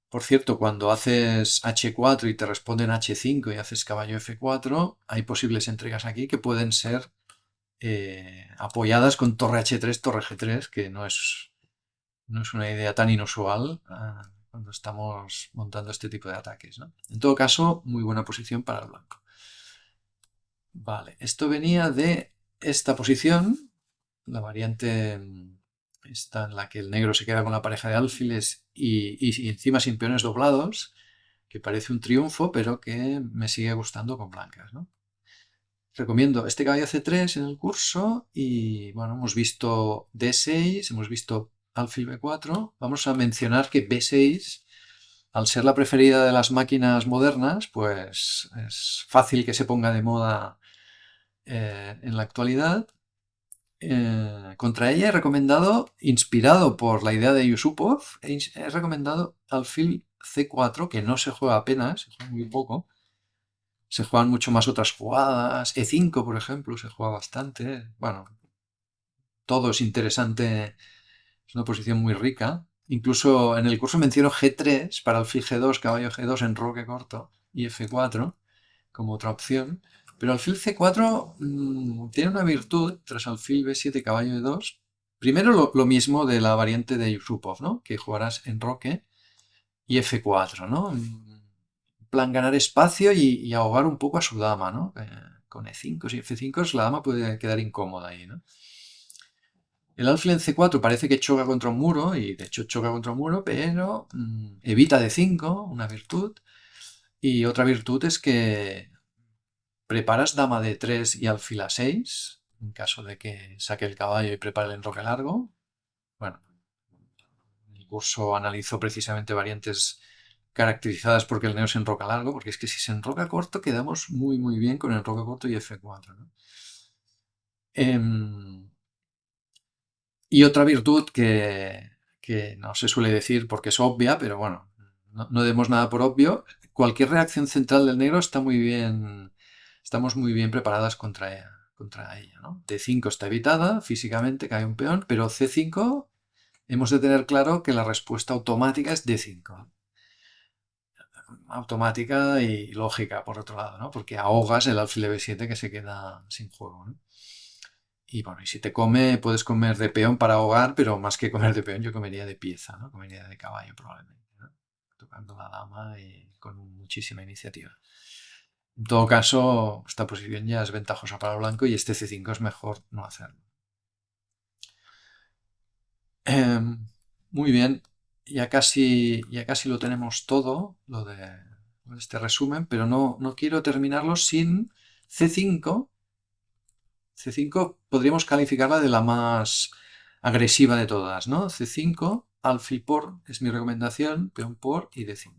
Por cierto, cuando haces H4 y te responden H5 y haces caballo F4, hay posibles entregas aquí que pueden ser apoyadas con torre H3, torre G3, que no es una idea tan inusual cuando estamos montando este tipo de ataques, ¿no? En todo caso, muy buena posición para el blanco. Vale, esto venía de esta posición, la variante esta en la que el negro se queda con la pareja de alfiles y encima sin peones doblados, que parece un triunfo, pero que me sigue gustando con blancas, ¿no? Recomiendo este caballo C3 en el curso y, bueno, hemos visto D6, hemos visto alfil B4. Vamos a mencionar que B6, al ser la preferida de las máquinas modernas, pues es fácil que se ponga de moda en la actualidad. Contra ella he recomendado, inspirado por la idea de Yusupov, he recomendado alfil C4, que no se juega apenas, se juega muy poco. Se juegan mucho más otras jugadas. E5, por ejemplo, se juega bastante. Bueno, todo es interesante. Es una posición muy rica. Incluso en el curso menciono G3 para alfil G2, caballo G2 en roque corto y F4 como otra opción. Pero alfil C4 tiene una virtud tras alfil B7, caballo E2. Primero lo mismo de la variante de Yusupov, ¿no? Que jugarás en roque y F4, ¿no? En plan ganar espacio y ahogar un poco a su dama, ¿no? Con E5 y F5 la dama puede quedar incómoda ahí, ¿no? El alfil en C4 parece que choca contra un muro, y de hecho choca contra un muro, pero evita D5, una virtud. Y otra virtud es que preparas dama D3 y alfil A6, en caso de que saque el caballo y prepare el enroque largo. Bueno, el curso analizó precisamente variantes caracterizadas porque el negro se enroca largo, porque es que si se enroca corto quedamos muy muy bien con el enroque corto y F4, ¿no? Y otra virtud que no se suele decir porque es obvia, pero bueno, no demos nada por obvio, cualquier reacción central del negro está muy bien, estamos muy bien preparadas contra ella, ¿no? D5 está evitada, físicamente cae un peón, pero C5 hemos de tener claro que la respuesta automática es D5. automática y lógica, por otro lado, ¿no? Porque ahogas el alfil de B7 que se queda sin juego, ¿no? Y bueno, y si te come, puedes comer de peón para ahogar, pero más que comer de peón, yo comería de pieza, ¿no? Comería de caballo probablemente, ¿no? Tocando la dama y con muchísima iniciativa. En todo caso, esta posición ya es ventajosa para el blanco y este C5 es mejor no hacerlo. Muy bien, ya casi lo tenemos todo, lo de este resumen, pero no quiero terminarlo sin C5. C5 podríamos calificarla de la más agresiva de todas, ¿no? C5, alfil por, es mi recomendación, peón por y D5.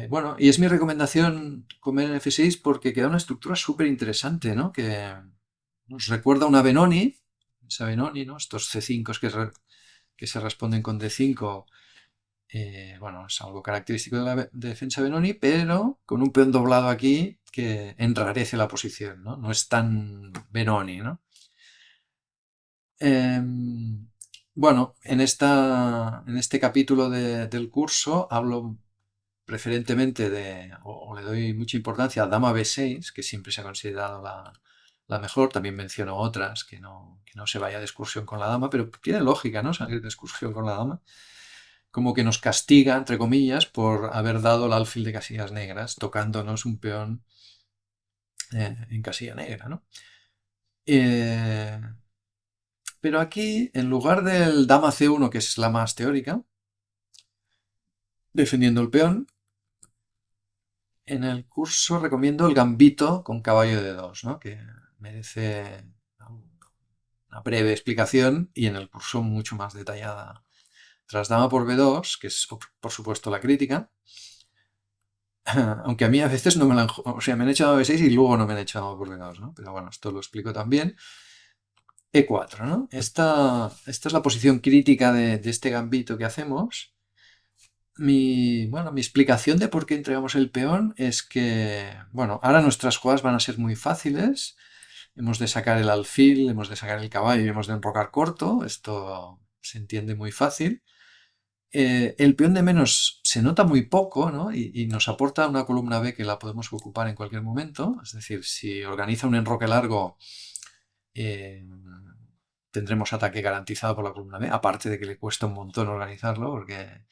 Bueno, y es mi recomendación comer en F6 porque queda una estructura súper interesante, ¿no? Que nos recuerda una Benoni, esa Benoni, ¿no? Estos C5 que se responden con D5, bueno, es algo característico de la defensa Benoni, pero con un peón doblado aquí que enrarece la posición, ¿no? No es tan Benoni, ¿no? Bueno, en este capítulo del curso hablo preferentemente o le doy mucha importancia a dama B6, que siempre se ha considerado la mejor. También menciono otras, que no se vaya de excursión con la dama, pero tiene lógica, ¿no? Salir de excursión con la dama. Como que nos castiga, entre comillas, por haber dado el alfil de casillas negras, tocándonos un peón en casilla negra, ¿no? Pero aquí, en lugar del dama C1, que es la más teórica, defendiendo el peón, en el curso recomiendo el gambito con caballo de 2, ¿no? Que merece una breve explicación y en el curso mucho más detallada. Tras dama por B2, que es por supuesto la crítica, aunque a mí a veces no me la han, o sea, me han hecho dama B6 y luego no me han hecho dama por B2, ¿no? Pero bueno, esto lo explico también. E4, ¿no? Esta es la posición crítica de este gambito que hacemos. Bueno, mi explicación de por qué entregamos el peón es que, bueno, ahora nuestras jugadas van a ser muy fáciles. Hemos de sacar el alfil, hemos de sacar el caballo y hemos de enrocar corto. Esto se entiende muy fácil. El peón de menos se nota muy poco, ¿no? Y nos aporta una columna B que la podemos ocupar en cualquier momento. Es decir, si organiza un enroque largo, eh, tendremos ataque garantizado por la columna B, aparte de que le cuesta un montón organizarlo, porque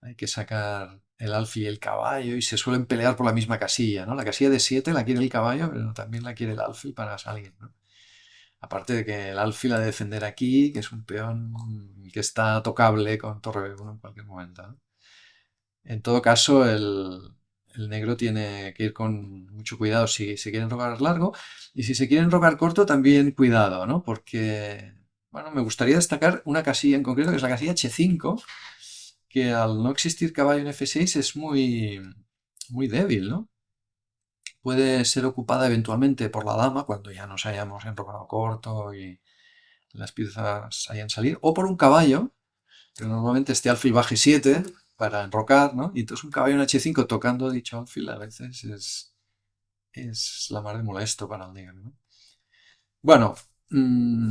hay que sacar el alfil y el caballo y se suelen pelear por la misma casilla, ¿no? La casilla de 7 la quiere el caballo, pero también la quiere el alfil para salir, ¿no? Aparte de que el alfil ha de defender aquí, que es un peón que está tocable con torre B1 en cualquier momento, ¿no? En todo caso, el negro tiene que ir con mucho cuidado si se quiere enrocar largo y si se quiere enrocar corto también cuidado, ¿no? Porque, bueno, me gustaría destacar una casilla en concreto que es la casilla H5, que al no existir caballo en F6 es muy débil, ¿no? Puede ser ocupada eventualmente por la dama cuando ya nos hayamos enrocado corto y las piezas hayan salido, o por un caballo, pero normalmente este alfil va a G7 para enrocar, ¿no? Y entonces un caballo en H5 tocando dicho alfil a veces es la mar de molesto para el negro, ¿no? Bueno,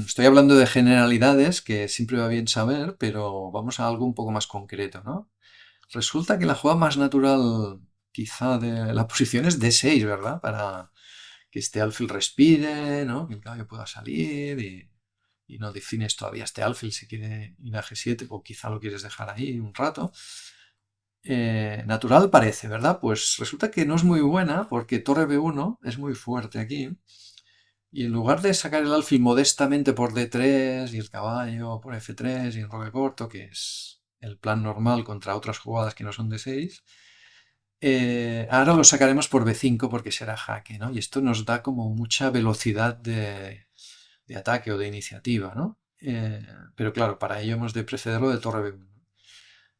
estoy hablando de generalidades que siempre va bien saber, pero vamos a algo un poco más concreto, ¿no? Resulta que la jugada más natural quizá de la posición es D6, ¿verdad? Para que este alfil respire, ¿no? Que el caballo pueda salir y no defines todavía este alfil si quiere ir a G7 o quizá lo quieres dejar ahí un rato. Natural parece, ¿verdad? Pues resulta que no es muy buena porque torre B1 es muy fuerte aquí y en lugar de sacar el alfil modestamente por D3 y el caballo por F3 y enroque corto, que es el plan normal contra otras jugadas que no son D6, ahora lo sacaremos por B5 porque será jaque, ¿no? Y esto nos da como mucha velocidad de ataque o de iniciativa, ¿no? Pero claro, para ello hemos de precederlo de torre B1.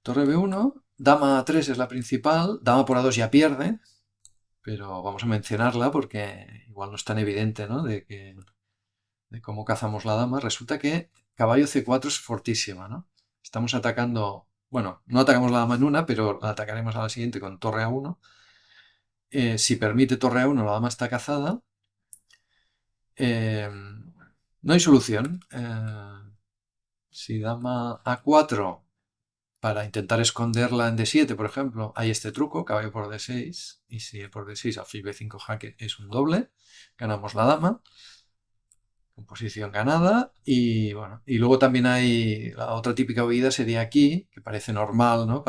Torre B1, dama A3 es la principal, dama por A2 ya pierde, pero vamos a mencionarla porque igual no es tan evidente, ¿no? De cómo cazamos la dama. Resulta que caballo C4 es fortísima, ¿no? Estamos atacando, bueno, no atacamos la dama en una, pero la atacaremos a la siguiente con torre A1. Si permite torre A1, la dama está cazada. No hay solución. Si dama A4 para intentar esconderla en D7, por ejemplo, hay este truco, caballo por D6, y si por D6 alfil B5 jaque es un doble, ganamos la dama, con posición ganada, y bueno, y luego también hay la otra típica huida sería aquí, que parece normal, ¿no?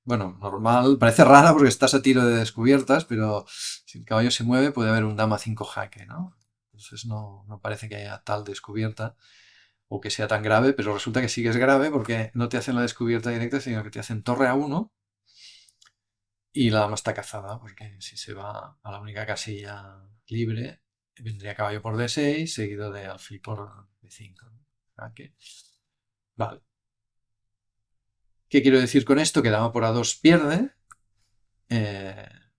Bueno, normal, parece rara porque estás a tiro de descubiertas, pero si el caballo se mueve puede haber un dama 5 jaque, ¿no? Entonces no parece que haya tal descubierta o que sea tan grave, pero resulta que sí que es grave porque no te hacen la descubierta directa, sino que te hacen torre a 1 y la dama está cazada, porque si se va a la única casilla libre, vendría caballo por D6 seguido de alfil por D5. ¿No? Vale. ¿Qué quiero decir con esto? Que dama por A2 pierde.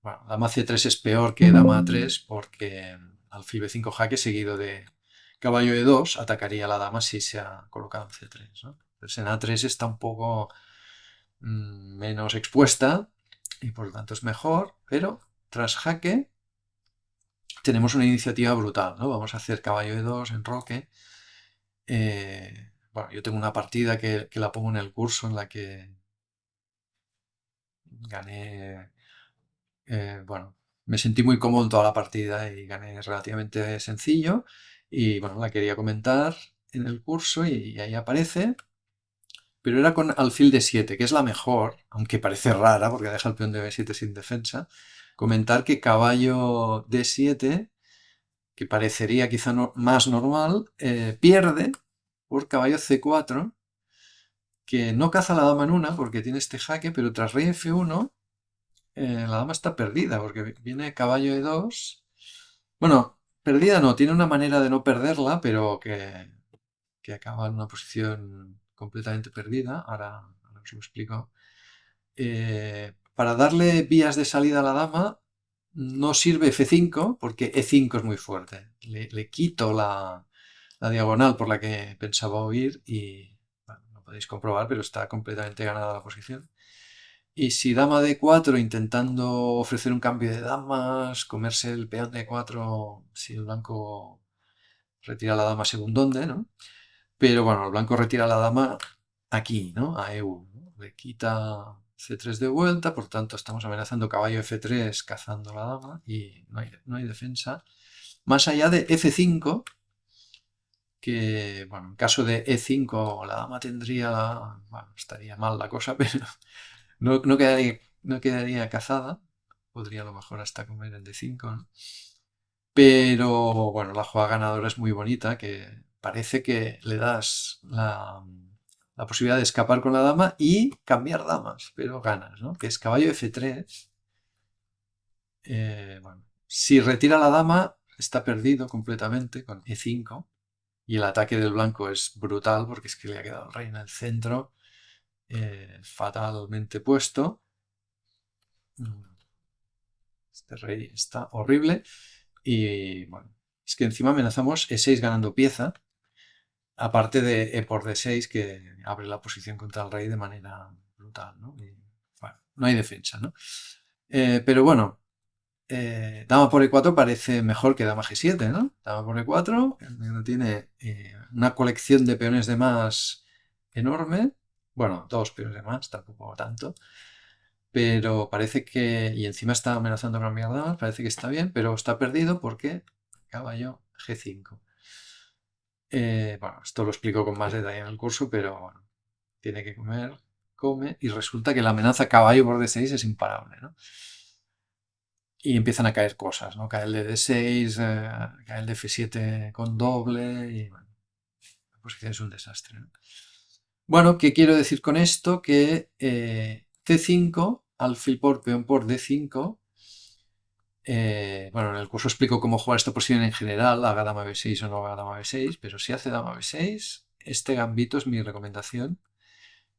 Bueno, dama C3 es peor que dama A3 porque alfil B5 jaque seguido de caballo E2 atacaría a la dama si se ha colocado en C3. ¿no? Entonces en A3 está un poco menos expuesta y por lo tanto es mejor, pero tras jaque tenemos una iniciativa brutal. ¿no? Vamos a hacer caballo E2 en roque. Bueno, yo tengo una partida que la pongo en el curso en la que gané, bueno, me sentí muy cómodo en toda la partida y gané relativamente sencillo. Y bueno, la quería comentar en el curso y ahí aparece. Pero era con alfil de 7, que es la mejor, aunque parece rara porque deja el peón de B7 sin defensa. Comentar que caballo D7, que parecería quizá más normal, pierde por caballo C4, que no caza la dama en una porque tiene este jaque, pero tras rey F1 la dama está perdida porque viene caballo E2. Bueno, perdida no, tiene una manera de no perderla, pero que acaba en una posición completamente perdida. Ahora os lo explico. Para darle vías de salida a la dama no sirve F5 porque E5 es muy fuerte. Le quito la diagonal por la que pensaba huir y bueno, lo podéis comprobar, pero está completamente ganada la posición. Y si dama D4 intentando ofrecer un cambio de damas, comerse el peón D4 si el blanco retira la dama según dónde, ¿no? Pero bueno, el blanco retira la dama aquí, ¿no? A EU. ¿no? Le quita C3 de vuelta, por tanto estamos amenazando caballo F3 cazando la dama y no hay defensa. Más allá de F5, que bueno, en caso de E5 la dama tendría, bueno, estaría mal la cosa, pero no quedaría cazada. Podría a lo mejor hasta comer el D5, ¿no? Pero bueno, la jugada ganadora es muy bonita, que parece que le das la posibilidad de escapar con la dama y cambiar damas, pero ganas, ¿no? Que es caballo F3. Bueno, si retira la dama, está perdido completamente con E5. Y el ataque del blanco es brutal porque es que le ha quedado el rey en el centro, fatalmente puesto. Este rey está horrible. Y bueno, es que encima amenazamos E6 ganando pieza, aparte de E por D6 que abre la posición contra el rey de manera brutal, ¿no? Y, bueno, no hay defensa, ¿no? Pero bueno, dama por E4 parece mejor que dama G7, ¿no? Dama por E4 tiene una colección de peones de más enorme, bueno, dos peones de más, tampoco tanto, pero parece que, y encima está amenazando con cambiar damas, parece que está bien, pero está perdido porque caballo G5. Bueno, esto lo explico con más detalle en el curso, pero bueno, tiene que comer, come, y resulta que la amenaza caballo por D6 es imparable, ¿no? Y empiezan a caer cosas, ¿no? Cae el de D6, cae el de F7 con doble, y bueno, la posición es un desastre, ¿no? Bueno, ¿qué quiero decir con esto? Que C5, alfil por peón por D5. Bueno, en el curso explico cómo jugar esta posición en general, haga dama B6 o no haga dama B6, pero si hace dama B6, este gambito es mi recomendación.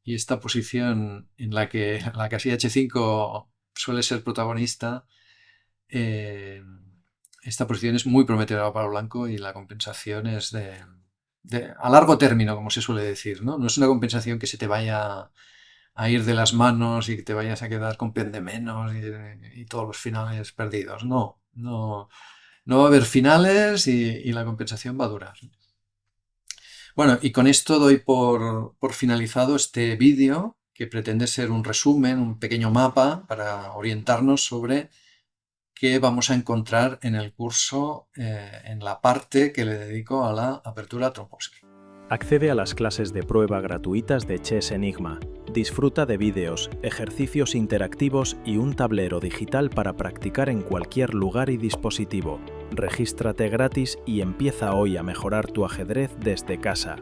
Y esta posición en la que la casilla H5 suele ser protagonista, eh, esta posición es muy prometedora para el blanco y la compensación es a largo término, como se suele decir, ¿no? No es una compensación que se te vaya a ir de las manos y que te vayas a quedar con peón de menos y todos los finales perdidos. No va a haber finales y la compensación va a durar. Bueno, y con esto doy por finalizado este vídeo que pretende ser un resumen, un pequeño mapa para orientarnos sobre qué vamos a encontrar en el curso, en la parte que le dedico a la apertura Trompovsky. Accede a las clases de prueba gratuitas de Chess Enigma. Disfruta de vídeos, ejercicios interactivos y un tablero digital para practicar en cualquier lugar y dispositivo. Regístrate gratis y empieza hoy a mejorar tu ajedrez desde casa.